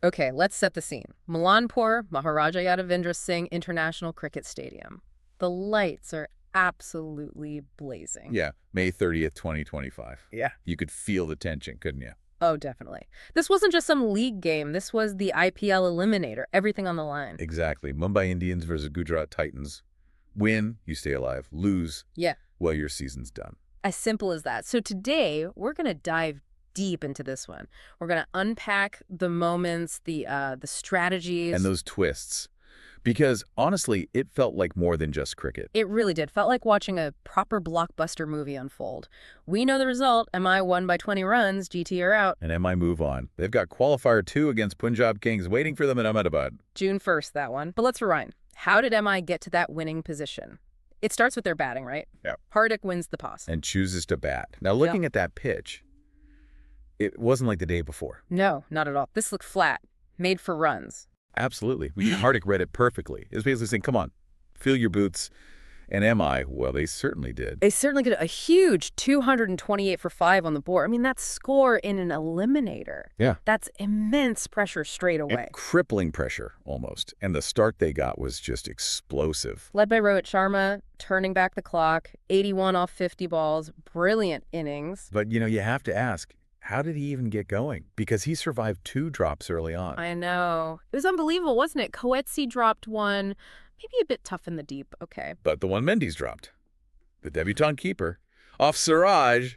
Okay, let's set the scene. Mullanpur, Maharaja Yadavendra Singh International Cricket Stadium. The lights are absolutely blazing. Yeah, May 30th, 2025. Yeah. You could feel the tension, couldn't you? Oh, definitely. This wasn't just some league game. This was the IPL Eliminator. Everything on the line. Exactly. Mumbai Indians versus Gujarat Titans. Win, you stay alive. Lose, Yeah. well, your season's done. As simple as that. So today, we're going to dive deep into this one. We're going to unpack the moments, the strategies. And those twists. Because, honestly, it felt like more than just cricket. It really did. Felt like watching a proper blockbuster movie unfold. We know the result. MI won by 20 runs. GT are out. And MI move on. They've got Qualifier 2 against Punjab Kings waiting for them in Ahmedabad. June 1st, that one. But let's rewind. How did MI get to that winning position? It starts with their batting, right? Yeah. Hardik wins the toss. And chooses to bat. Now, looking at that pitch, it wasn't like the day before. No, not at all. This looked flat, made for runs. Absolutely. Hardik read it perfectly. It was basically saying, come on, fill your boots. And MI, well, they certainly did. They certainly did a huge 228 for 5 on the board. I mean, that's score in an eliminator. Yeah. That's immense pressure straight away. And crippling pressure, almost. And the start they got was just explosive. Led by Rohit Sharma, turning back the clock, 81 off 50 balls, brilliant innings. But, you have to ask, how did he even get going? Because he survived 2 drops early on. I know. It was unbelievable, wasn't it? Coetzee dropped one, maybe a bit tough in the deep. Okay. But the one Mendy's dropped. The debutant keeper. Off Siraj.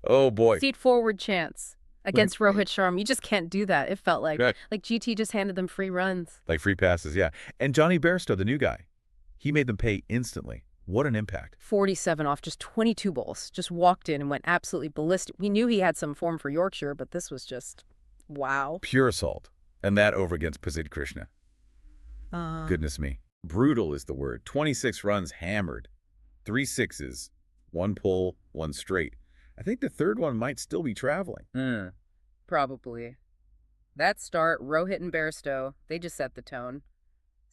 Oh, boy. Feet forward chance against Rohit Sharma. You just can't do that. It felt like GT just handed them free runs. Like free passes, yeah. And Jonny Bairstow, the new guy, he made them pay instantly. What an impact. 47 off just 22 balls. Just walked in and went absolutely ballistic. We knew he had some form for Yorkshire, but this was just, wow. Pure assault. And that over against Prasidh Krishna. Goodness me. Brutal is the word. 26 runs hammered. 3 sixes. 1 pull, 1 straight. I think the third one might still be traveling. Probably. That start, Rohit and Bairstow, they just set the tone.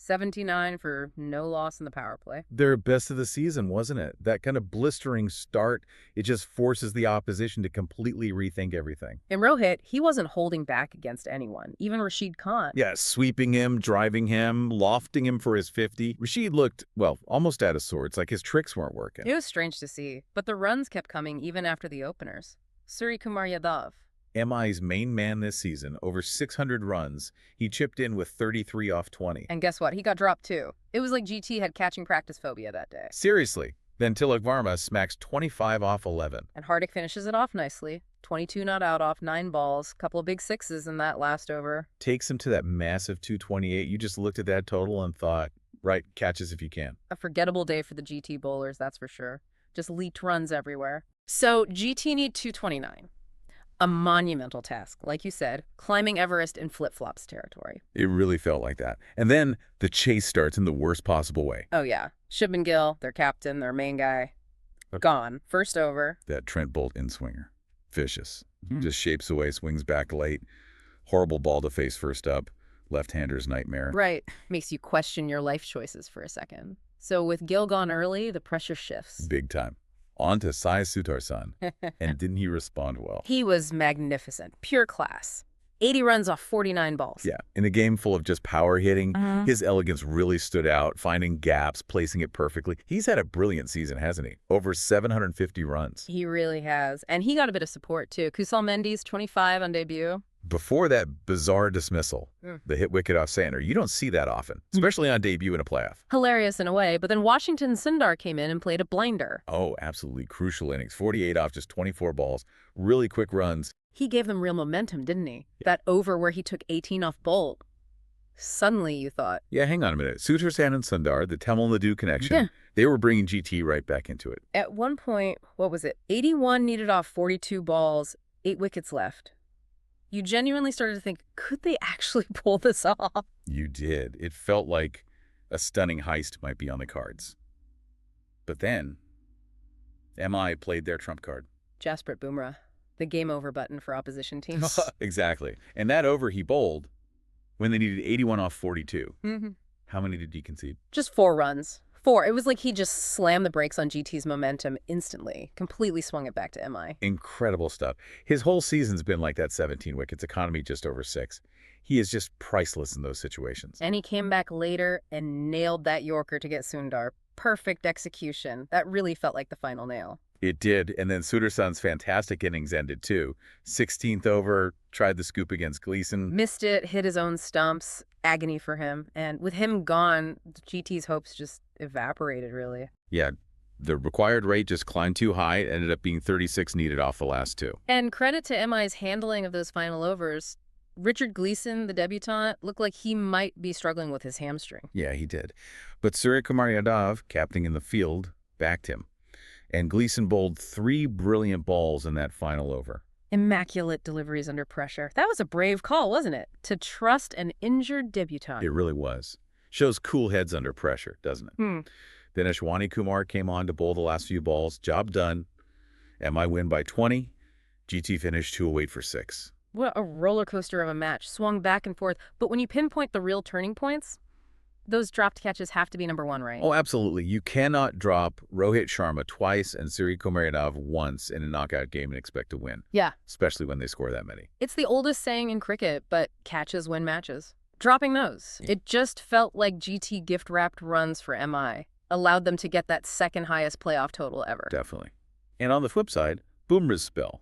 79 for no loss in the power play. Their best of the season, wasn't it? That kind of blistering start, it just forces the opposition to completely rethink everything. And Rohit, he wasn't holding back against anyone, even Rashid Khan. Yeah, sweeping him, driving him, lofting him for his 50. Rashid looked, well, almost out of sorts, like his tricks weren't working. It was strange to see, but the runs kept coming even after the openers. Surya Kumar Yadav. MI's main man this season, over 600 runs. He chipped in with 33 off 20. And guess what? He got dropped too. It was like GT had catching practice phobia that day. Seriously. Then Tilak Varma smacks 25 off 11. And Hardik finishes it off nicely. 22 not out off 9 balls. Couple of big sixes in that last over. Takes him to that massive 228. You just looked at that total and thought, right, catches if you can. A forgettable day for the GT bowlers, that's for sure. Just leaked runs everywhere. So GT need 229. A monumental task, like you said, climbing Everest in flip-flops territory. It really felt like that. And then the chase starts in the worst possible way. Oh, yeah. Shubman Gill, their captain, their main guy, gone. First over. That Trent Bolt in-swinger. Vicious. Just shapes away, swings back late. Horrible ball to face first up. Left-hander's nightmare. Right. Makes you question your life choices for a second. So with Gill gone early, the pressure shifts. Big time. On to Sai Sudharsan. And didn't he respond well? He was magnificent. Pure class. 80 runs off 49 balls. Yeah. In a game full of just power hitting, his elegance really stood out, finding gaps, placing it perfectly. He's had a brilliant season, hasn't he? Over 750 runs. He really has. And he got a bit of support, too. Kusal Mendy's 25 on debut. Before that bizarre dismissal, the hit wicket off Sander, you don't see that often, especially on debut in a playoff. Hilarious in a way, but then Washington Sundar came in and played a blinder. Oh, absolutely crucial innings. 48 off just 24 balls, really quick runs. He gave them real momentum, didn't he? That over where he took 18 off Bolt. Suddenly, you thought. Yeah, hang on a minute. Sudharsan and Sundar, the Tamil Nadu connection, they were bringing GT right back into it. At one point, what was it? 81 needed off 42 balls, 8 wickets left. You genuinely started to think, could they actually pull this off? You did. It felt like a stunning heist might be on the cards. But then, MI played their trump card. Jasprit Bumrah, the game over button for opposition teams. Exactly. And that over he bowled when they needed 81 off 42. How many did he concede? Just 4 runs. 4. It was like he just slammed the brakes on GT's momentum instantly, completely swung it back to MI. Incredible stuff. His whole season's been like that 17 wickets, economy just over 6. He is just priceless in those situations. And he came back later and nailed that Yorker to get Sundar. Perfect execution. That really felt like the final nail. It did, and then Sudharsan's fantastic innings ended too. 16th over, tried the scoop against Gleason. Missed it, hit his own stumps, agony for him. And with him gone, GT's hopes just evaporated, really. Yeah, the required rate just climbed too high. It ended up being 36 needed off the last 2. And credit to MI's handling of those final overs. Richard Gleason, the debutant, looked like he might be struggling with his hamstring. Yeah, he did. But Suryakumar Yadav, captaining in the field, backed him. And Gleason bowled 3 brilliant balls in that final over. Immaculate deliveries under pressure. That was a brave call, wasn't it? To trust an injured debutant. It really was. Shows cool heads under pressure, doesn't it? Then Ashwani Kumar came on to bowl the last few balls. Job done. MI win by 20. GT finished 208 for 6. What a roller coaster of a match. Swung back and forth. But when you pinpoint the real turning points, those dropped catches have to be number 1, right? Oh, absolutely. You cannot drop Rohit Sharma twice and Suryakumar Yadav once in a knockout game and expect to win. Yeah. Especially when they score that many. It's the oldest saying in cricket, but catches win matches. Dropping those. It just felt like GT gift-wrapped runs for MI. Allowed them to get that second highest playoff total ever. Definitely. And on the flip side, Bumrah's spell.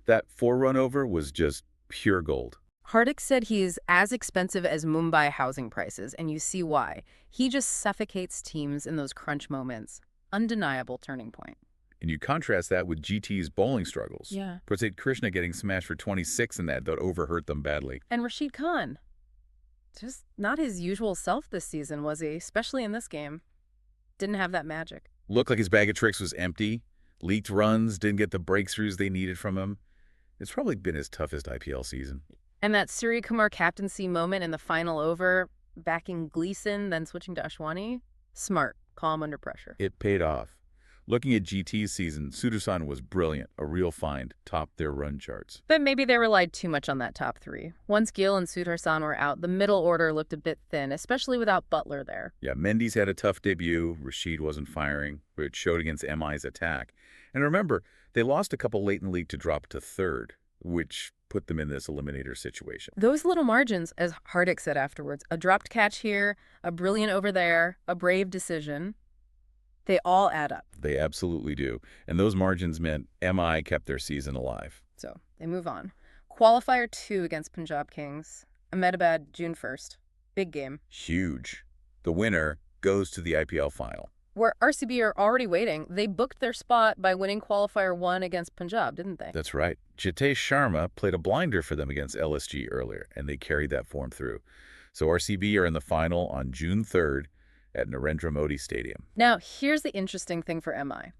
That 4-run over was just pure gold. Hardik said he's as expensive as Mumbai housing prices, and you see why. He just suffocates teams in those crunch moments. Undeniable turning point. And you contrast that with GT's bowling struggles. Yeah. Prasid Krishna getting smashed for 26 in that overhurt them badly. And Rashid Khan. Just not his usual self this season, was he? Especially in this game. Didn't have that magic. Looked like his bag of tricks was empty. Leaked runs, didn't get the breakthroughs they needed from him. It's probably been his toughest IPL season. And that Suryakumar captaincy moment in the final over, backing Gleason, then switching to Ashwani, smart, calm under pressure. It paid off. Looking at GT's season, Sudharsan was brilliant, a real find, topped their run charts. But maybe they relied too much on that top 3. Once Gill and Sudharsan were out, the middle order looked a bit thin, especially without Butler there. Yeah, Mendy's had a tough debut. Rashid wasn't firing, but it showed against MI's attack. And remember, they lost a couple late in the league to drop to 3rd, which put them in this eliminator situation. Those little margins, as Hardik said afterwards, a dropped catch here, a brilliant over there, a brave decision, they all add up. They absolutely do. And those margins meant MI kept their season alive. So they move on. Qualifier 2 against Punjab Kings. Ahmedabad, June 1st. Big game. Huge. The winner goes to the IPL final. Where RCB are already waiting. They booked their spot by winning Qualifier 1 against Punjab, didn't they? That's right. Jitesh Sharma played a blinder for them against LSG earlier, and they carried that form through. So RCB are in the final on June 3rd at Narendra Modi Stadium. Now, here's the interesting thing for MI.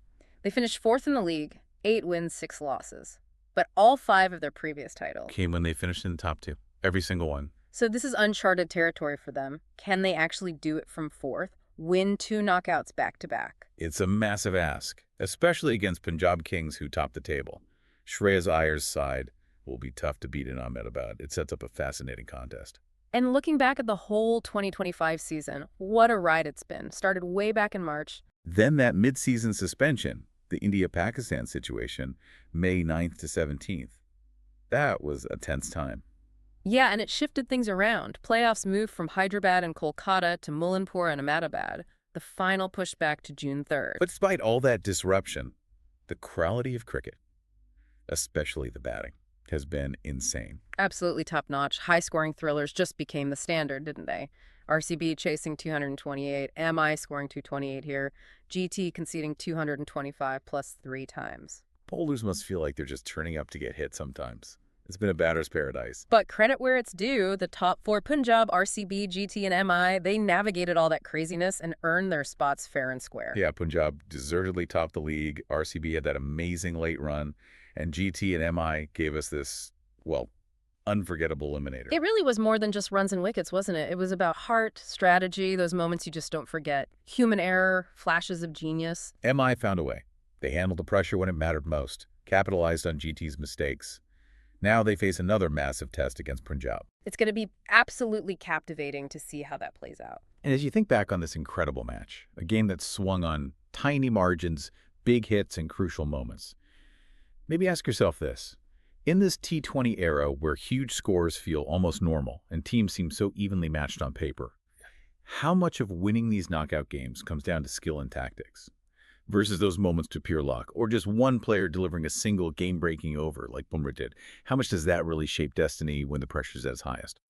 They finished 4th in the league, 8 wins, 6 losses. But all 5 of their previous titles Came when they finished in the top 2. Every single one. So this is uncharted territory for them. Can they actually do it from 4th? Win 2 knockouts back-to-back? It's a massive ask, especially against Punjab Kings, who top the table. Shreyas Iyer's side will be tough to beat in Ahmedabad. It sets up a fascinating contest. And looking back at the whole 2025 season, what a ride it's been. Started way back in March. Then that mid-season suspension, the India-Pakistan situation, May 9th to 17th. That was a tense time. Yeah, and it shifted things around. Playoffs moved from Hyderabad and Kolkata to Mullanpur and Ahmedabad. The final pushed back to June 3rd. But despite all that disruption, the quality of cricket, especially the batting, has been insane. Absolutely top-notch. High-scoring thrillers just became the standard, didn't they? RCB chasing 228, MI scoring 228 here, GT conceding 225 plus 3 times. Bowlers must feel like they're just turning up to get hit sometimes. It's been a batter's paradise. But credit where it's due, the top 4, Punjab, RCB, GT, and MI, they navigated all that craziness and earned their spots fair and square. Yeah, Punjab deservedly topped the league. RCB had that amazing late run. And GT and MI gave us this, well, unforgettable eliminator. It really was more than just runs and wickets, wasn't it? It was about heart, strategy, those moments you just don't forget. Human error, flashes of genius. MI found a way. They handled the pressure when it mattered most, capitalized on GT's mistakes. Now they face another massive test against Punjab. It's going to be absolutely captivating to see how that plays out. And as you think back on this incredible match, a game that swung on tiny margins, big hits, and crucial moments, maybe ask yourself this. In this T20 era where huge scores feel almost normal and teams seem so evenly matched on paper, how much of winning these knockout games comes down to skill and tactics versus those moments to pure luck, or just one player delivering a single game-breaking over like Bumrah did? How much does that really shape destiny when the pressure's at its highest?